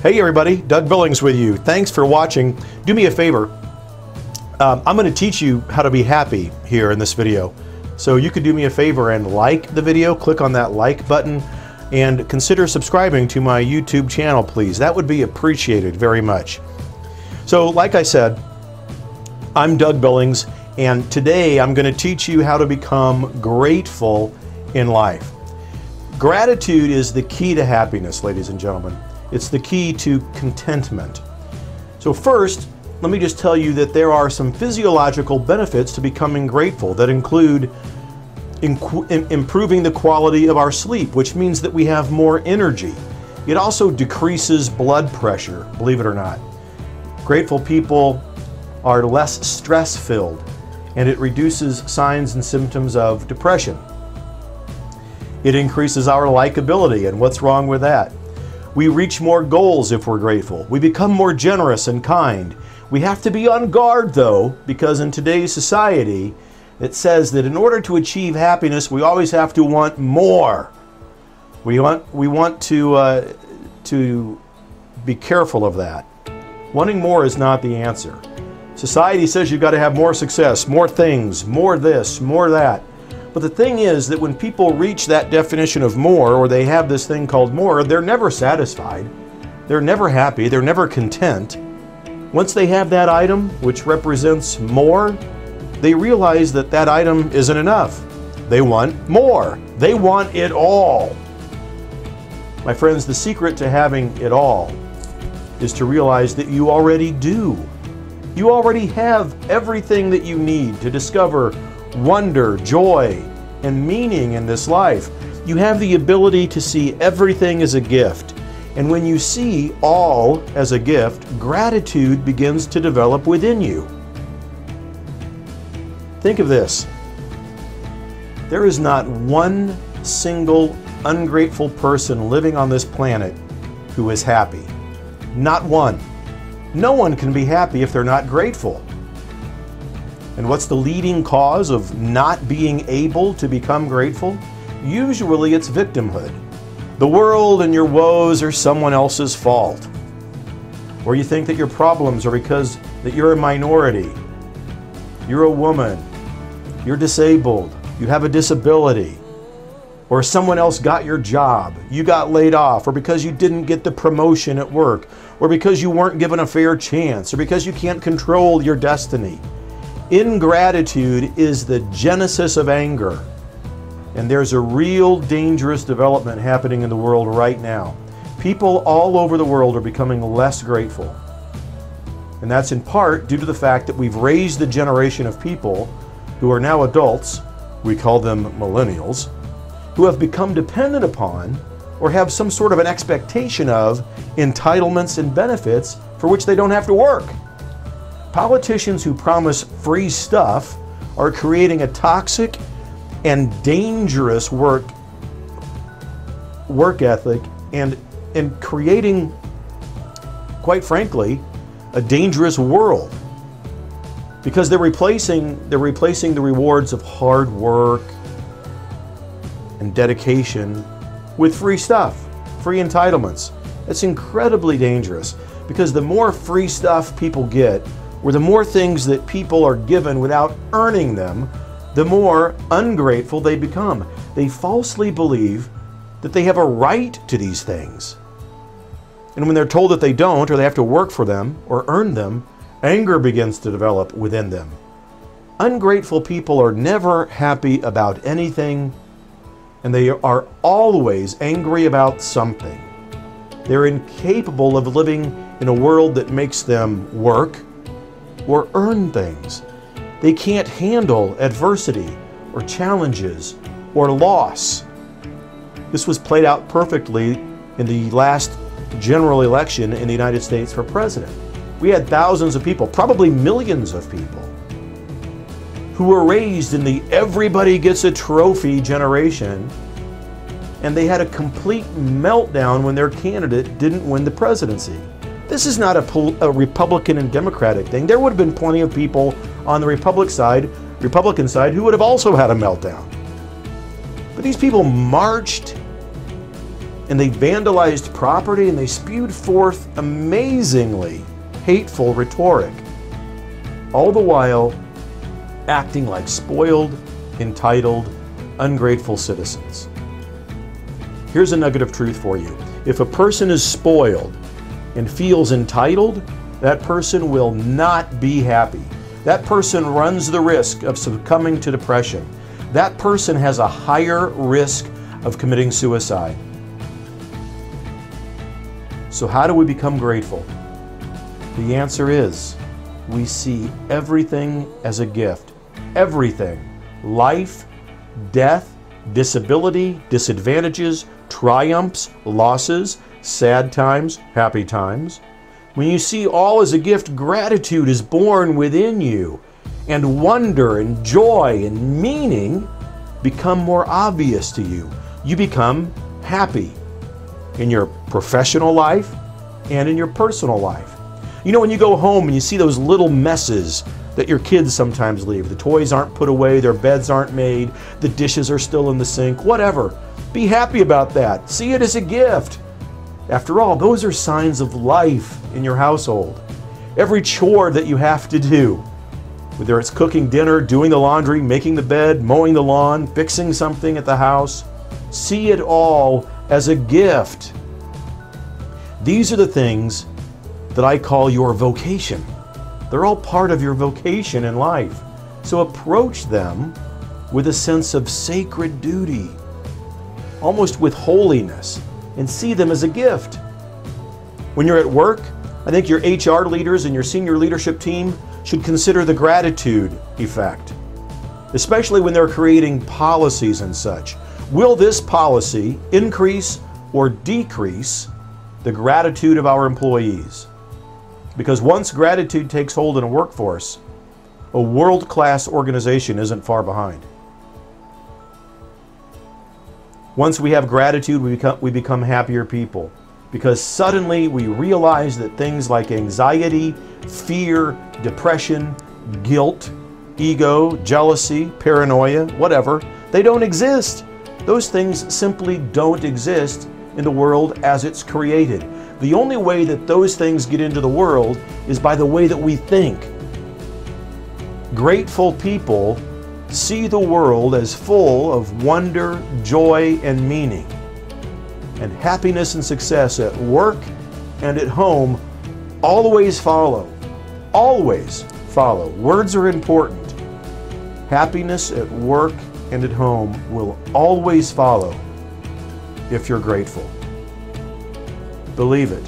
Hey everybody, Doug Billings with you. Thanks for watching. Do me a favor. I'm going to teach you how to be happy here in this video. So you could do me a favor and like the video, click on that like button, and consider subscribing to my YouTube channel, please. That would be appreciated very much. So like I said, I'm Doug Billings, and today I'm going to teach you how to become grateful in life. Gratitude is the key to happiness, ladies and gentlemen. It's the key to contentment. So first, let me just tell you that there are some physiological benefits to becoming grateful that include improving the quality of our sleep, which means that we have more energy. It also decreases blood pressure, believe it or not. Grateful people are less stress-filled, and it reduces signs and symptoms of depression. It increases our likability, and what's wrong with that? We reach more goals if we're grateful. We become more generous and kind. We have to be on guard though, because in today's society, it says that in order to achieve happiness, we always have to want more. We want to be careful of that. Wanting more is not the answer. Society says you've got to have more success, more things, more this, more that. But the thing is that when people reach that definition of more, or they have this thing called more, they're never satisfied. They're never happy. They're never content. Once they have that item, which represents more, they realize that that item isn't enough. They want more. They want it all. My friends, the secret to having it all is to realize that you already do. You already have everything that you need to discover wonder, joy, and meaning in this life. You have the ability to see everything as a gift. And when you see all as a gift, gratitude begins to develop within you. Think of this. There is not one single ungrateful person living on this planet who is happy. Not one. No one can be happy if they're not grateful. And what's the leading cause of not being able to become grateful? Usually it's victimhood. The world and your woes are someone else's fault. Or you think that your problems are because that you're a minority, you're a woman, you're disabled, you have a disability, or someone else got your job, you got laid off, or because you didn't get the promotion at work, or because you weren't given a fair chance, or because you can't control your destiny. Ingratitude is the genesis of anger. And there's a real dangerous development happening in the world right now. People all over the world are becoming less grateful. And that's in part due to the fact that we've raised the generation of people who are now adults, we call them millennials, who have become dependent upon or have some sort of an expectation of entitlements and benefits for which they don't have to work. Politicians who promise free stuff are creating a toxic and dangerous work ethic and creating, quite frankly, a dangerous world, because they're replacing the rewards of hard work and dedication with free stuff, free entitlements. It's incredibly dangerous, because the more free stuff people get, or the more things that people are given without earning them, the more ungrateful they become. They falsely believe that they have a right to these things. And when they're told that they don't, or they have to work for them or earn them, anger begins to develop within them. Ungrateful people are never happy about anything, and they are always angry about something. They're incapable of living in a world that makes them work or earn things. They can't handle adversity or challenges or loss. This was played out perfectly in the last general election in the United States for president. We had thousands of people, probably millions of people, who were raised in the everybody gets a trophy generation, and they had a complete meltdown when their candidate didn't win the presidency. This is not a Republican and Democratic thing. There would have been plenty of people on the Republican side who would have also had a meltdown. But these people marched and they vandalized property, and they spewed forth amazingly hateful rhetoric, all the while acting like spoiled, entitled, ungrateful citizens. Here's a nugget of truth for you. If a person is spoiled and feels entitled, that person will not be happy. That person runs the risk of succumbing to depression. That person has a higher risk of committing suicide. So how do we become grateful? The answer is, we see everything as a gift. Everything. Life, death, disability, disadvantages, triumphs, losses, sad times, happy times. When you see all as a gift, gratitude is born within you, and wonder and joy and meaning become more obvious to you. You become happy in your professional life and in your personal life. You know, when you go home and you see those little messes that your kids sometimes leave, the toys aren't put away, their beds aren't made, the dishes are still in the sink, whatever. Be happy about that. See it as a gift. After all, those are signs of life in your household. Every chore that you have to do, whether it's cooking dinner, doing the laundry, making the bed, mowing the lawn, fixing something at the house, see it all as a gift. These are the things that I call your vocation. They're all part of your vocation in life. So approach them with a sense of sacred duty, almost with holiness, and see them as a gift. When you're at work, I think your HR leaders and your senior leadership team should consider the gratitude effect, especially when they're creating policies and such. Will this policy increase or decrease the gratitude of our employees? Because once gratitude takes hold in a workforce, a world-class organization isn't far behind. Once we have gratitude, we become happier people, because suddenly we realize that things like anxiety, fear, depression, guilt, ego, jealousy, paranoia, whatever, they don't exist. Those things simply don't exist in the world as it's created. The only way that those things get into the world is by the way that we think. Grateful people see the world as full of wonder, joy, and meaning. And happiness and success at work and at home always follow. Always follow. Words are important. Happiness at work and at home will always follow if you're grateful. Believe it.